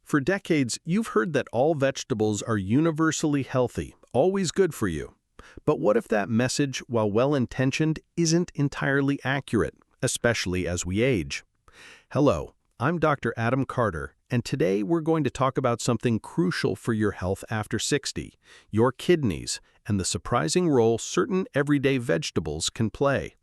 For decades, you've heard that all vegetables are universally healthy, always good for you. But what if that message, while well-intentioned, isn't entirely accurate, especially as we age? Hello, I'm Dr. Adam Carter, and today we're going to talk about something crucial for your health after 60, your kidneys, and the surprising role certain everyday vegetables can play.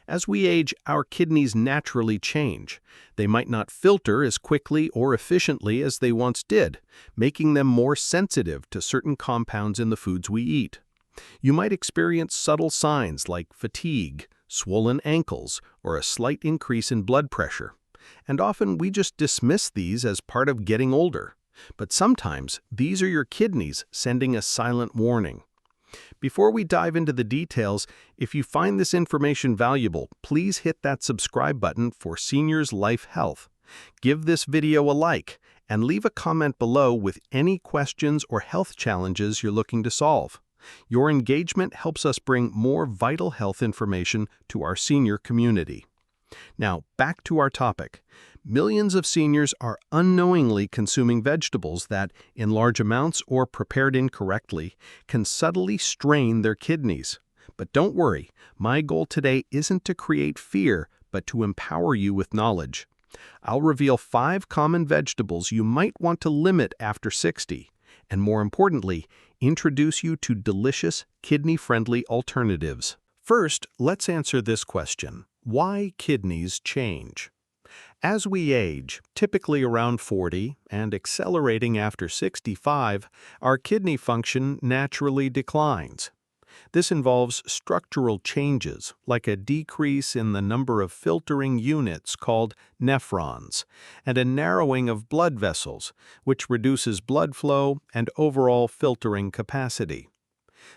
As we age, our kidneys naturally change. They might not filter as quickly or efficiently as they once did, making them more sensitive to certain compounds in the foods we eat. You might experience subtle signs like fatigue, swollen ankles, or a slight increase in blood pressure. And often we just dismiss these as part of getting older. But sometimes these are your kidneys sending a silent warning. Before we dive into the details, if you find this information valuable, please hit that subscribe button for Seniors Life Health. Give this video a like and leave a comment below with any questions or health challenges you're looking to solve. Your engagement helps us bring more vital health information to our senior community. Now, back to our topic. Millions of seniors are unknowingly consuming vegetables that, in large amounts or prepared incorrectly, can subtly strain their kidneys. But don't worry, my goal today isn't to create fear, but to empower you with knowledge. I'll reveal 5 common vegetables you might want to limit after 60, and more importantly, introduce you to delicious, kidney-friendly alternatives. First, let's answer this question. Why kidneys change? As we age, typically around 40 and accelerating after 65, our kidney function naturally declines. This involves structural changes, like a decrease in the number of filtering units called nephrons, and a narrowing of blood vessels, which reduces blood flow and overall filtering capacity.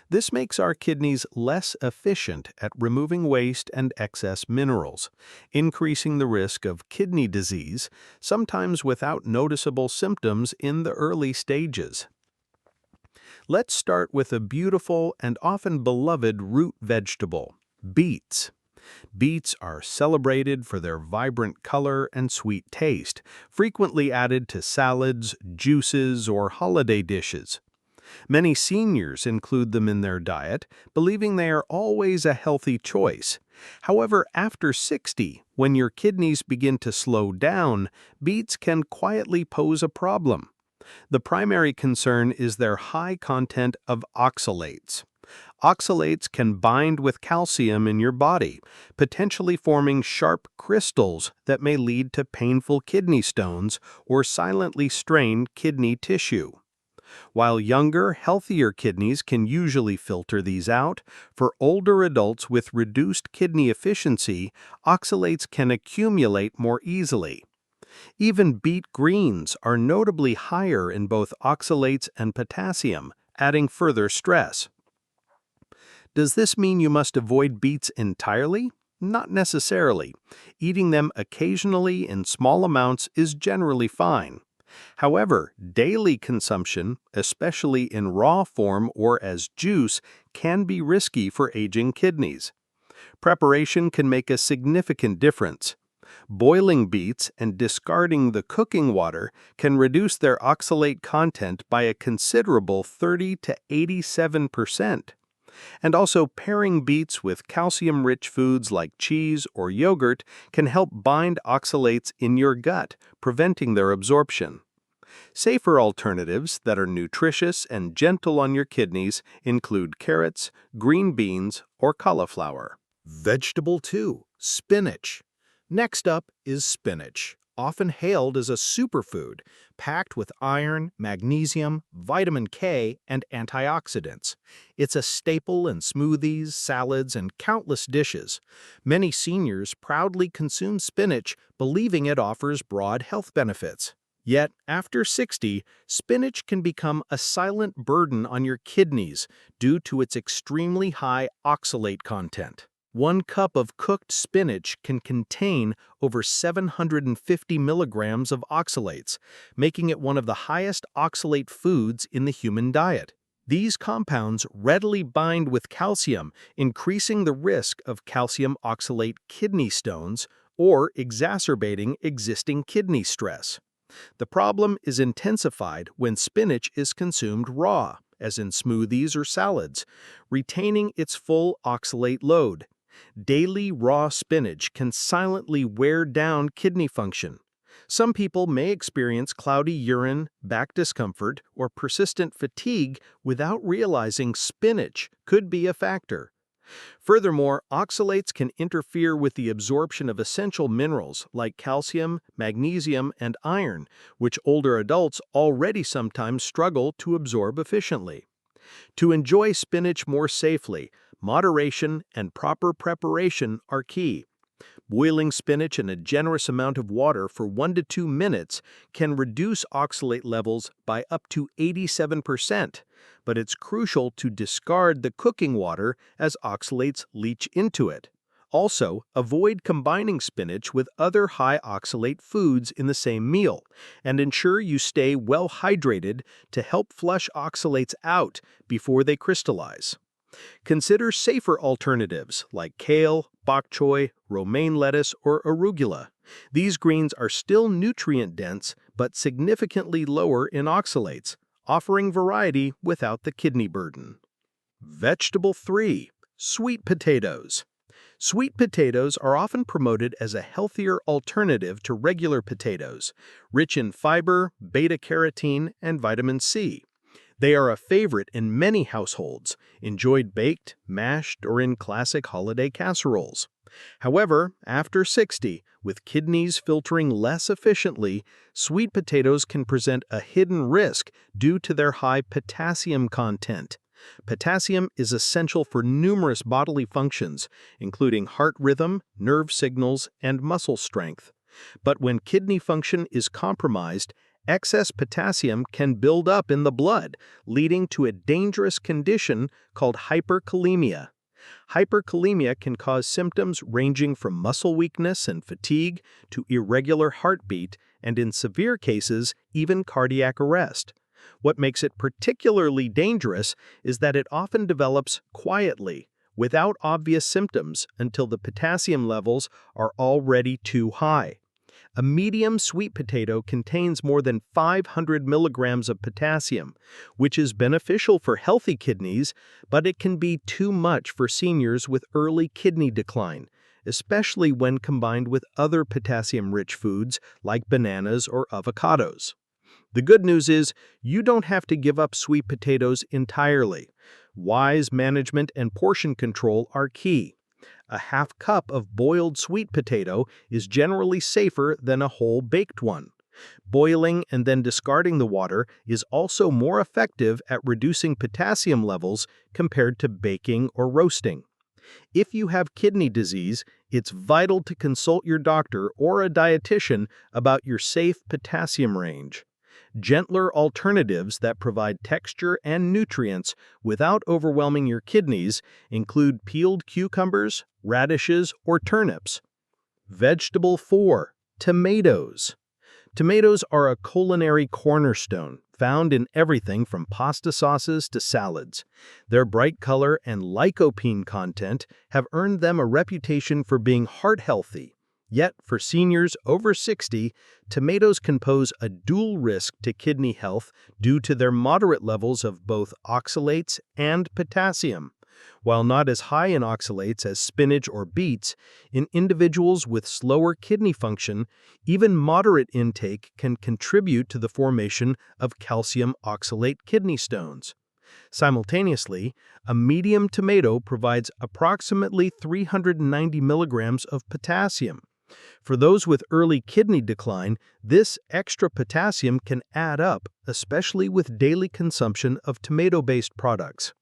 This makes our kidneys less efficient at removing waste and excess minerals, increasing the risk of kidney disease, sometimes without noticeable symptoms in the early stages. Let's start with a beautiful and often beloved root vegetable, beets. Beets are celebrated for their vibrant color and sweet taste, frequently added to salads, juices, or holiday dishes. Many seniors include them in their diet, believing they are always a healthy choice. However, after 60, when your kidneys begin to slow down, beets can quietly pose a problem. The primary concern is their high content of oxalates. Oxalates can bind with calcium in your body, potentially forming sharp crystals that may lead to painful kidney stones or silently strain kidney tissue. While younger, healthier kidneys can usually filter these out, for older adults with reduced kidney efficiency, oxalates can accumulate more easily. Even beet greens are notably higher in both oxalates and potassium, adding further stress. Does this mean you must avoid beets entirely? Not necessarily. Eating them occasionally in small amounts is generally fine. However, daily consumption, especially in raw form or as juice, can be risky for aging kidneys. Preparation can make a significant difference. Boiling beets and discarding the cooking water can reduce their oxalate content by a considerable 30 to 87%. And also pairing beets with calcium-rich foods like cheese or yogurt can help bind oxalates in your gut, preventing their absorption. Safer alternatives that are nutritious and gentle on your kidneys include carrots, green beans, or cauliflower. Vegetable 2, spinach. Next up is spinach, often hailed as a superfood, packed with iron, magnesium, vitamin K, and antioxidants. It's a staple in smoothies, salads, and countless dishes. Many seniors proudly consume spinach, believing it offers broad health benefits. Yet, after 60, spinach can become a silent burden on your kidneys due to its extremely high oxalate content. 1 cup of cooked spinach can contain over 750 milligrams of oxalates, making it one of the highest oxalate foods in the human diet. These compounds readily bind with calcium, increasing the risk of calcium oxalate kidney stones or exacerbating existing kidney stress. The problem is intensified when spinach is consumed raw, as in smoothies or salads, retaining its full oxalate load. Daily raw spinach can silently wear down kidney function. Some people may experience cloudy urine, back discomfort, or persistent fatigue without realizing spinach could be a factor. Furthermore, oxalates can interfere with the absorption of essential minerals like calcium, magnesium, and iron, which older adults already sometimes struggle to absorb efficiently. To enjoy spinach more safely, moderation and proper preparation are key. Boiling spinach in a generous amount of water for 1 to 2 minutes can reduce oxalate levels by up to 87%, but it's crucial to discard the cooking water as oxalates leach into it. Also, avoid combining spinach with other high oxalate foods in the same meal, and ensure you stay well hydrated to help flush oxalates out before they crystallize. Consider safer alternatives like kale, bok choy, romaine lettuce, or arugula. These greens are still nutrient-dense but significantly lower in oxalates, offering variety without the kidney burden. Vegetable 3. Sweet potatoes. Sweet potatoes are often promoted as a healthier alternative to regular potatoes, rich in fiber, beta-carotene, and vitamin C. They are a favorite in many households, enjoyed baked, mashed, or in classic holiday casseroles. However, after 60, with kidneys filtering less efficiently, sweet potatoes can present a hidden risk due to their high potassium content. Potassium is essential for numerous bodily functions, including heart rhythm, nerve signals, and muscle strength. But when kidney function is compromised, excess potassium can build up in the blood, leading to a dangerous condition called hyperkalemia. Hyperkalemia can cause symptoms ranging from muscle weakness and fatigue to irregular heartbeat and, in severe cases, even cardiac arrest. What makes it particularly dangerous is that it often develops quietly, without obvious symptoms, until the potassium levels are already too high. A medium sweet potato contains more than 500 milligrams of potassium, which is beneficial for healthy kidneys, but it can be too much for seniors with early kidney decline, especially when combined with other potassium-rich foods like bananas or avocados. The good news is you don't have to give up sweet potatoes entirely. Wise management and portion control are key. A half cup of boiled sweet potato is generally safer than a whole baked one. Boiling and then discarding the water is also more effective at reducing potassium levels compared to baking or roasting. If you have kidney disease, it's vital to consult your doctor or a dietitian about your safe potassium range. Gentler alternatives that provide texture and nutrients without overwhelming your kidneys include peeled cucumbers, radishes, or turnips. Vegetable 4. Tomatoes. Tomatoes are a culinary cornerstone, found in everything from pasta sauces to salads. Their bright color and lycopene content have earned them a reputation for being heart-healthy. Yet, for seniors over 60, tomatoes can pose a dual risk to kidney health due to their moderate levels of both oxalates and potassium. While not as high in oxalates as spinach or beets, in individuals with slower kidney function, even moderate intake can contribute to the formation of calcium oxalate kidney stones. Simultaneously, a medium tomato provides approximately 390 milligrams of potassium. For those with early kidney decline, this extra potassium can add up, especially with daily consumption of tomato-based products.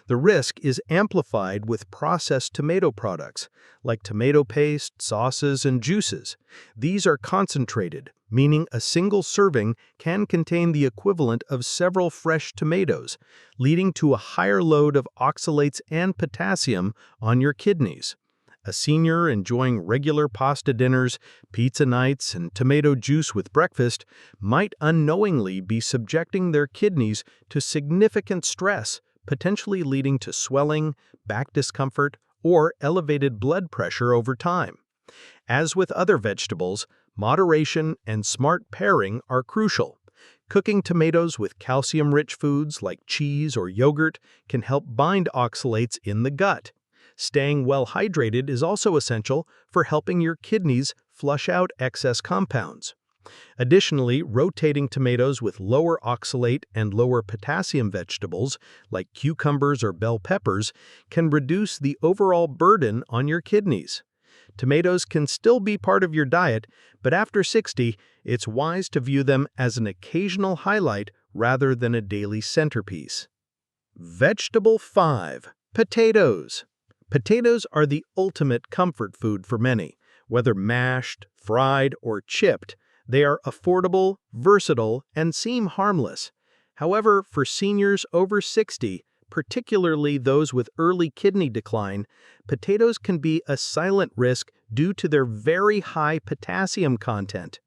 The risk is amplified with processed tomato products, like tomato paste, sauces, and juices. These are concentrated, meaning a single serving can contain the equivalent of several fresh tomatoes, leading to a higher load of oxalates and potassium on your kidneys. A senior enjoying regular pasta dinners, pizza nights, and tomato juice with breakfast might unknowingly be subjecting their kidneys to significant stress, potentially leading to swelling, back discomfort, or elevated blood pressure over time. As with other vegetables, Moderation and smart pairing are crucial. Cooking tomatoes with calcium-rich foods like cheese or yogurt can help bind oxalates in the gut. Staying well hydrated is also essential for helping your kidneys flush out excess compounds. Additionally, rotating tomatoes with lower oxalate and lower potassium vegetables, like cucumbers or bell peppers, can reduce the overall burden on your kidneys. Tomatoes can still be part of your diet, but after 60, it's wise to view them as an occasional highlight rather than a daily centerpiece. Vegetable 5. Potatoes. Potatoes are the ultimate comfort food for many. Whether mashed, fried, or chipped, they are affordable, versatile, and seem harmless. However, for seniors over 60, particularly those with early kidney decline, potatoes can be a silent risk due to their very high potassium content.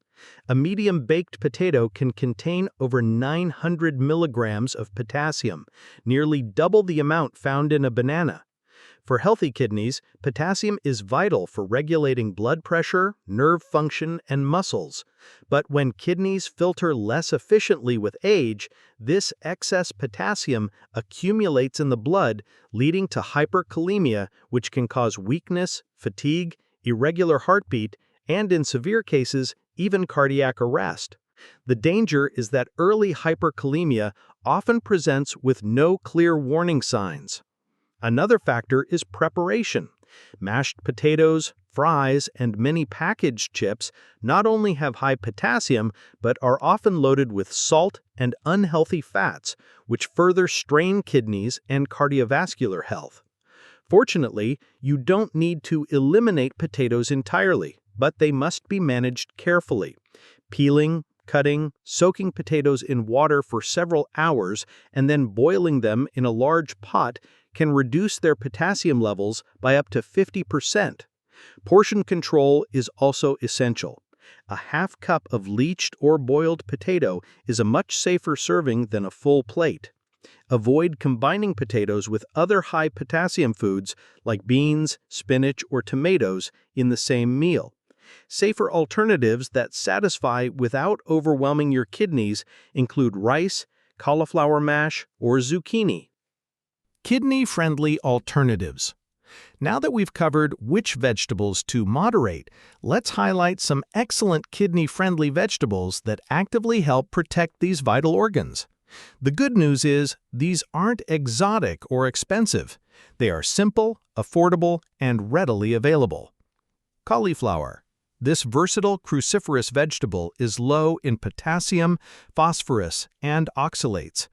A medium-baked potato can contain over 900 milligrams of potassium, nearly double the amount found in a banana. For healthy kidneys, potassium is vital for regulating blood pressure, nerve function, and muscles. But when kidneys filter less efficiently with age, this excess potassium accumulates in the blood, leading to hyperkalemia, which can cause weakness, fatigue, irregular heartbeat, and in severe cases, even cardiac arrest. The danger is that early hyperkalemia often presents with no clear warning signs. Another factor is preparation. Mashed potatoes, fries, and many packaged chips not only have high potassium, but are often loaded with salt and unhealthy fats, which further strain kidneys and cardiovascular health. Fortunately, you don't need to eliminate potatoes entirely, but they must be managed carefully. Peeling, cutting, soaking potatoes in water for several hours, and then boiling them in a large pot can reduce their potassium levels by up to 50%. Portion control is also essential. A half cup of bleached or boiled potato is a much safer serving than a full plate. Avoid combining potatoes with other high potassium foods like beans, spinach, or tomatoes in the same meal. Safer alternatives that satisfy without overwhelming your kidneys include rice, cauliflower mash, or zucchini. Kidney-friendly alternatives. Now that we've covered which vegetables to moderate, let's highlight some excellent kidney-friendly vegetables that actively help protect these vital organs. The good news is these aren't exotic or expensive. They are simple, affordable, and readily available. Cauliflower. This versatile cruciferous vegetable is low in potassium, phosphorus, and oxalates.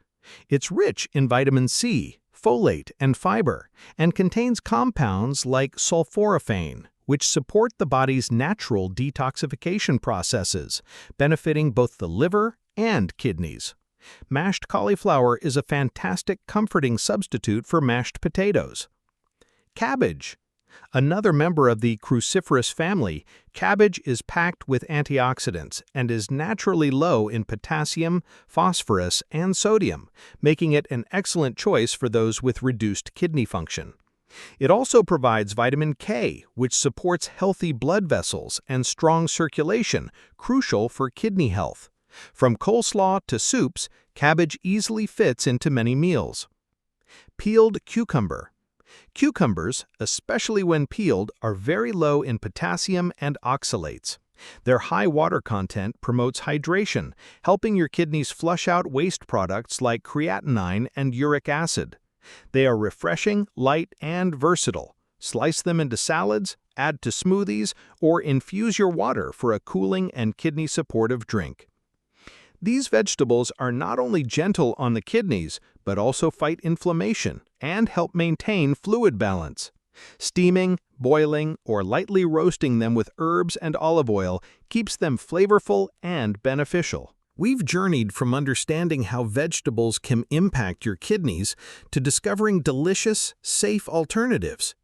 It's rich in vitamin C, folate, and fiber, and contains compounds like sulforaphane, which support the body's natural detoxification processes, benefiting both the liver and kidneys. Mashed cauliflower is a fantastic comforting substitute for mashed potatoes. Cabbage. Another member of the cruciferous family, cabbage is packed with antioxidants and is naturally low in potassium, phosphorus, and sodium, making it an excellent choice for those with reduced kidney function. It also provides vitamin K, which supports healthy blood vessels and strong circulation, crucial for kidney health. From coleslaw to soups, cabbage easily fits into many meals. Peeled cucumber. Cucumbers, especially when peeled, are very low in potassium and oxalates. Their high water content promotes hydration, helping your kidneys flush out waste products like creatinine and uric acid. They are refreshing, light, and versatile. Slice them into salads, add to smoothies, or infuse your water for a cooling and kidney-supportive drink. These vegetables are not only gentle on the kidneys, but also fight inflammation and help maintain fluid balance. Steaming, boiling, or lightly roasting them with herbs and olive oil keeps them flavorful and beneficial. We've journeyed from understanding how vegetables can impact your kidneys to discovering delicious, safe alternatives.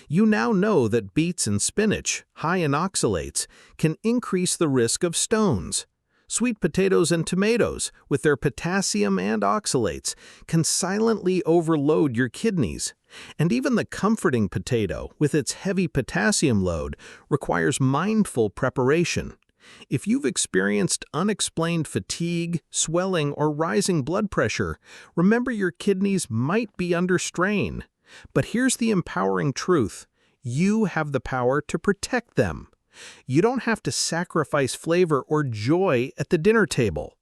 You now know that beets and spinach, high in oxalates, can increase the risk of stones. Sweet potatoes and tomatoes, with their potassium and oxalates, can silently overload your kidneys. And even the comforting potato, with its heavy potassium load, requires mindful preparation. If you've experienced unexplained fatigue, swelling, or rising blood pressure, remember your kidneys might be under strain. But here's the empowering truth. You have the power to protect them. You don't have to sacrifice flavor or joy at the dinner table.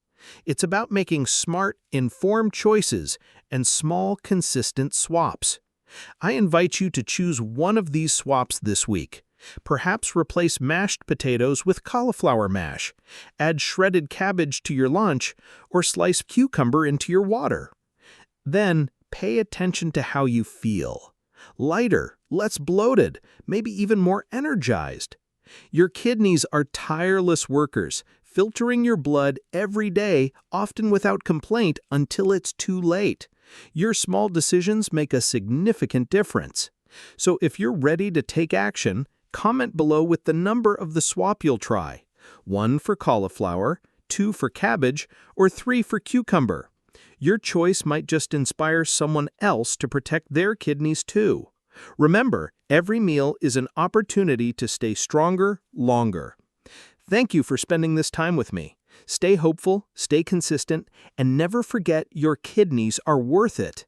It's about making smart, informed choices and small, consistent swaps. I invite you to choose one of these swaps this week. Perhaps replace mashed potatoes with cauliflower mash, add shredded cabbage to your lunch, or slice cucumber into your water. Then, pay attention to how you feel. Lighter, less bloated, maybe even more energized. Your kidneys are tireless workers, filtering your blood every day, often without complaint until it's too late. Your small decisions make a significant difference. So if you're ready to take action, comment below with the number of the swap you'll try. 1 for cauliflower, 2 for cabbage, or 3 for cucumber. Your choice might just inspire someone else to protect their kidneys too. Remember, every meal is an opportunity to stay stronger longer. Thank you for spending this time with me. Stay hopeful, stay consistent, and never forget your kidneys are worth it.